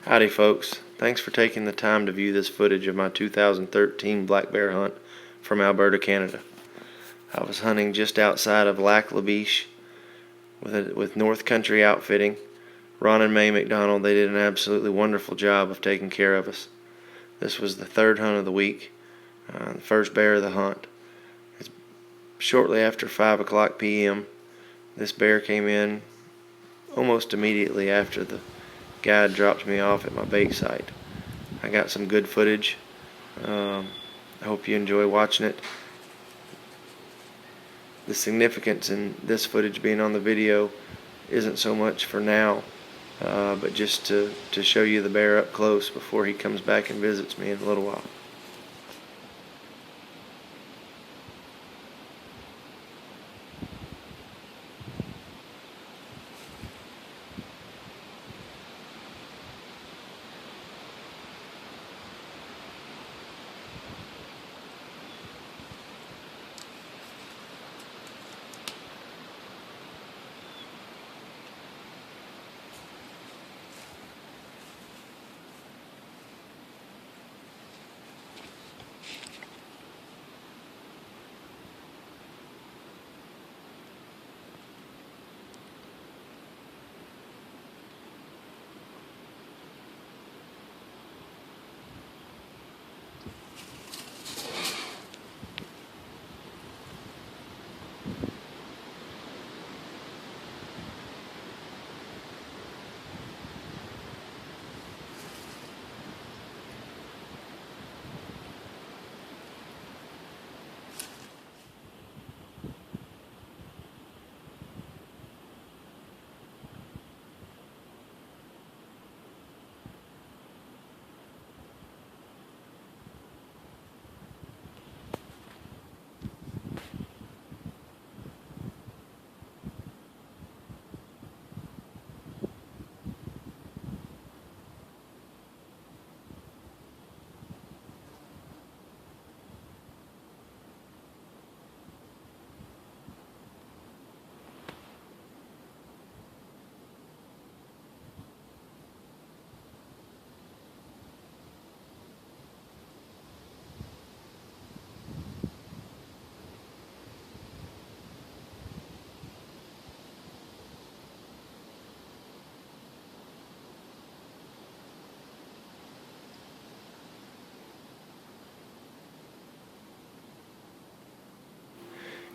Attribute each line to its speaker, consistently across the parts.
Speaker 1: Howdy folks, thanks for taking the time to view this footage of my 2013 black bear hunt from Alberta, Canada. I was hunting just outside of Lac La Biche with North Country Outfitting. Ron and May McDonald, they did an absolutely wonderful job of taking care of us. This was the third hunt of the week, the first bear of the hunt. It's shortly after 5 o'clock p.m. This bear came in almost immediately after the guide dropped me off at my bait site. I got some good footage. I hope you enjoy watching it. The significance in this footage being on the video isn't so much for now, but just to show you the bear up close before he comes back and visits me in a little while.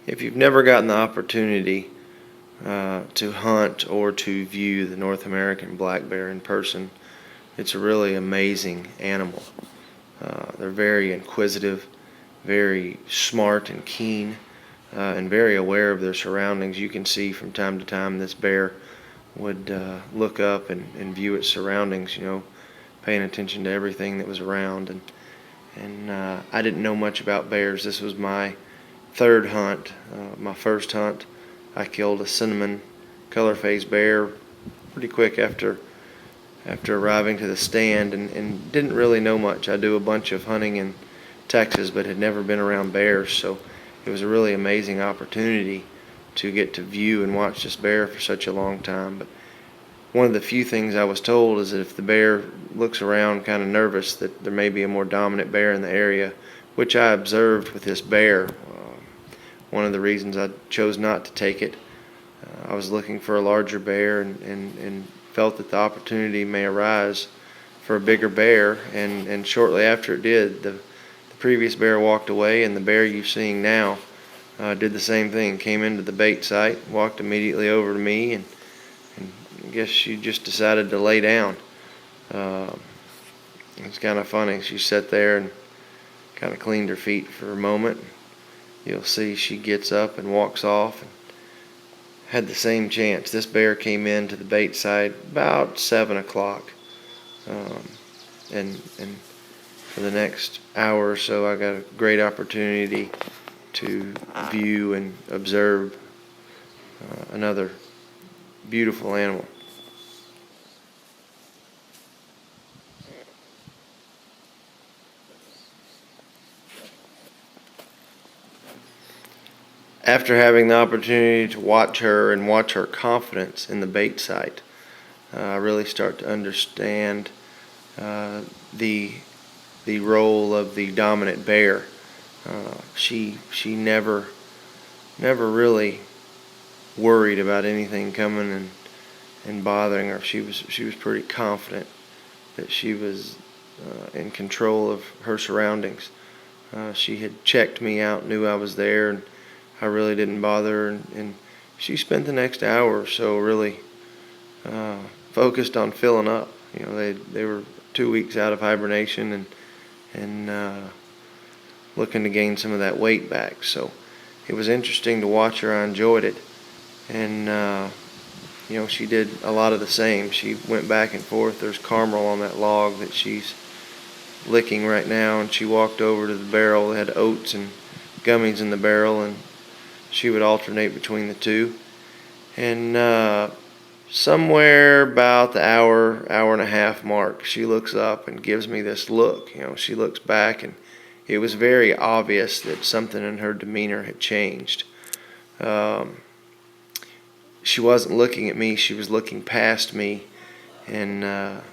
Speaker 1: If you've never gotten the opportunity to hunt or to view the North American black bear in person, it's a really amazing animal. They're very inquisitive, very smart and keen, and very aware of their surroundings. You can see from time to time this bear would look up and view its surroundings, paying attention to everything that was around. And I didn't know much about bears. This was my third hunt. My first hunt, I killed a cinnamon color-phased bear pretty quick after arriving to the stand, and didn't really know much. I do a bunch of hunting in Texas, but had never been around bears, so it was a really amazing opportunity to get to view and watch this bear for such a long time. But one of the few things I was told is that if the bear looks around kind of nervous, that there may be a more dominant bear in the area, which I observed with this bear. One of the reasons I chose not to take it, I was looking for a larger bear and felt that the opportunity may arise for a bigger bear, and shortly after it did, the previous bear walked away, and the bear you're seeing now did the same thing. Came into the bait site, walked immediately over to me, and I guess she just decided to lay down. It's kind of funny. She sat there and kind of cleaned her feet for a moment. You'll see she gets up and walks off, and had the same chance. This bear came into the bait site about 7 o'clock, and for the next hour or so I got a great opportunity to view and observe another beautiful animal. After having the opportunity to watch her and watch her confidence in the bait site, I really start to understand the role of the dominant bear. She never really worried about anything coming and bothering her. She was pretty confident that she was in control of her surroundings. She had checked me out, knew I was there, and I really didn't bother her. And she spent the next hour or so really focused on filling up. You know, they were 2 weeks out of hibernation and looking to gain some of that weight back. So it was interesting to watch her. I enjoyed it, and you know, she did a lot of the same. She went back and forth. There's caramel on that log that she's licking right now, and she walked over to the barrel. It had oats and gummies in the barrel, and she would alternate between the two. And somewhere about the hour and a half mark, she looks up and gives me this look. You know, she looks back, and it was very obvious that something in her demeanor had changed. She wasn't looking at me, she was looking past me, and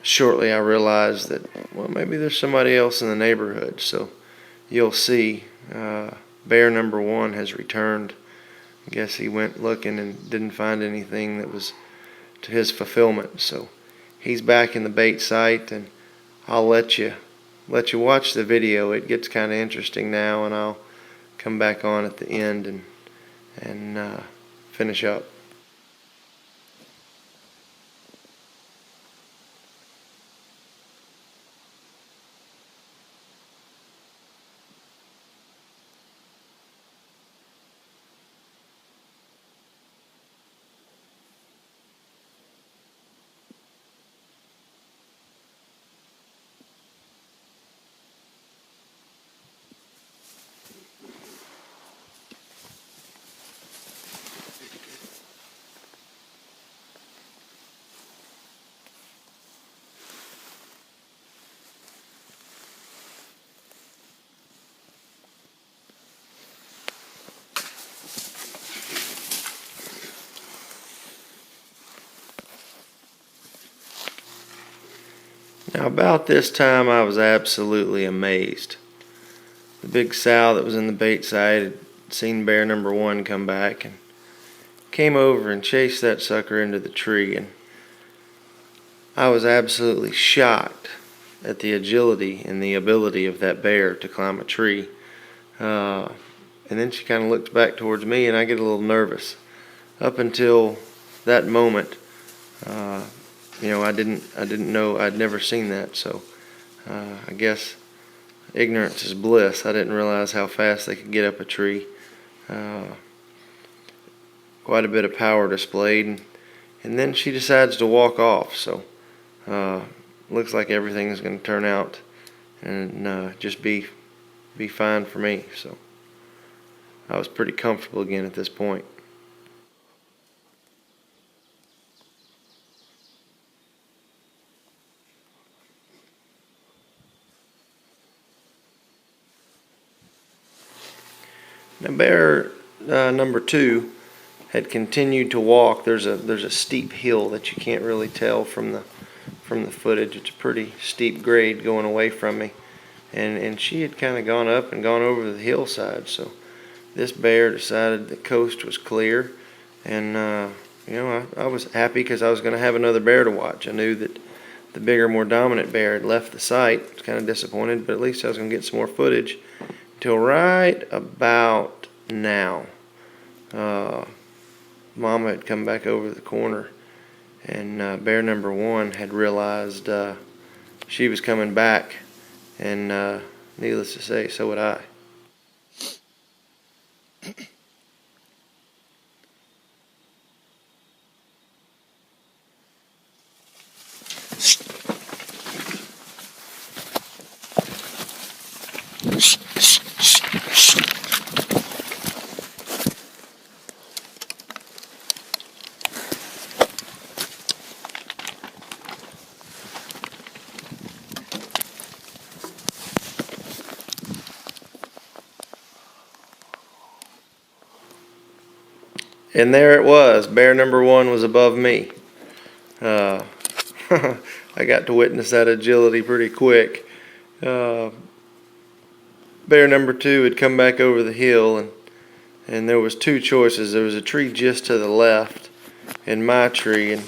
Speaker 1: shortly I realized that, well, maybe there's somebody else in the neighborhood. So you'll see, bear number one has returned. I guess he went looking and didn't find anything that was to his fulfillment. So he's back in the bait site, and I'll let you watch the video. It gets kind of interesting now, and I'll come back on at the end and finish up. Now, about this time, I was absolutely amazed. The big sow that was in the bait site had seen bear number one come back and came over and chased that sucker into the tree. And I was absolutely shocked at the agility and the ability of that bear to climb a tree. And then she kind of looks back towards me, and I get a little nervous. Up until that moment, you know, I didn't know. I'd never seen that. So I guess ignorance is bliss. I didn't realize how fast they could get up a tree. Quite a bit of power displayed, and then she decides to walk off. So looks like everything is going to turn out and just be fine for me. So I was pretty comfortable again at this point. Now, bear number two had continued to walk. There's a steep hill that you can't really tell from the footage. It's a pretty steep grade going away from me, and she had kind of gone up and gone over the hillside. So this bear decided the coast was clear, and you know, I was happy because I was going to have another bear to watch. I knew that the bigger, more dominant bear had left the site. I was kind of disappointed, but at least I was going to get some more footage. Till right about now, Mama had come back over the corner, and bear number one had realized she was coming back, and needless to say, so would I. And there it was. Bear number one was above me. I got to witness that agility pretty quick. Uh, Bear number 2 had come back over the hill, and there was two choices. There was a tree just to the left and my tree, and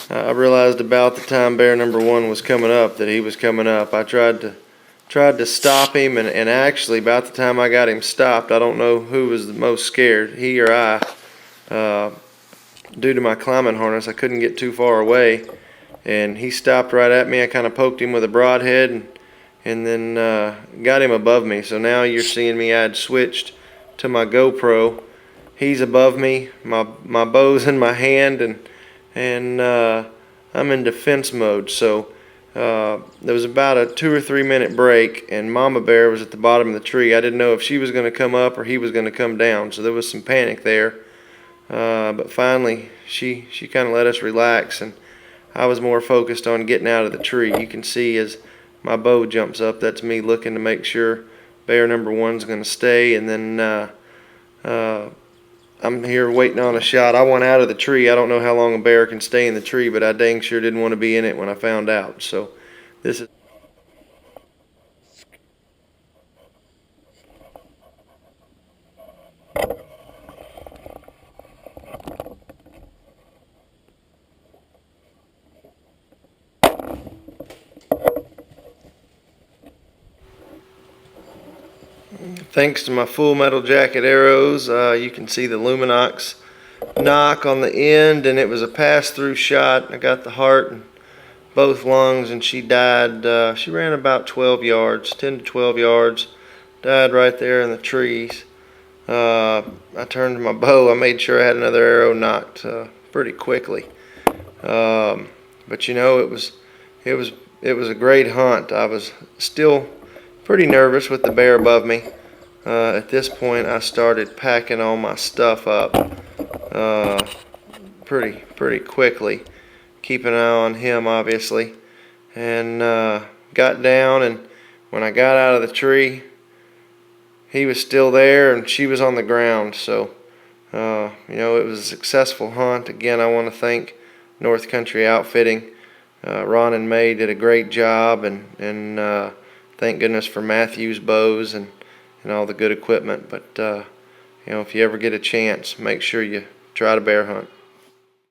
Speaker 1: I realized about the time bear number 1 was coming up that he was coming up. I tried to stop him, and actually about the time I got him stopped, I don't know who was the most scared, he or I. Due to my climbing harness, I couldn't get too far away, and he stopped right at me. I kind of poked him with a broadhead, and then got him above me. So now you're seeing me. I had switched to my GoPro. He's above me. My bow's in my hand, and I'm in defense mode. So there was about a 2 or 3 minute break, and Mama Bear was at the bottom of the tree. I didn't know if she was going to come up or he was going to come down. So there was some panic there. But finally, she kind of let us relax, and I was more focused on getting out of the tree. You can see as my bow jumps up, that's me looking to make sure bear number 1's going to stay, and then I'm here waiting on a shot. I went out of the tree. I don't know how long a bear can stay in the tree, but I dang sure didn't want to be in it when I found out. So this is thanks to my full metal jacket arrows. You can see the Luminox knock on the end, and it was a pass-through shot. I got the heart and both lungs, and she died. She ran about 12 yards, 10 to 12 yards, died right there in the trees. I turned to my bow. I made sure I had another arrow knocked pretty quickly. But you know, it was a great hunt. I was still pretty nervous with the bear above me. At this point, I started packing all my stuff up pretty quickly, keeping an eye on him, obviously, and got down. And when I got out of the tree, he was still there, and she was on the ground. So, you know, it was a successful hunt. Again, I want to thank North Country Outfitting. Ron and May did a great job, and thank goodness for Matthews bows and all the good equipment. But you know, if you ever get a chance, make sure you try to bear hunt.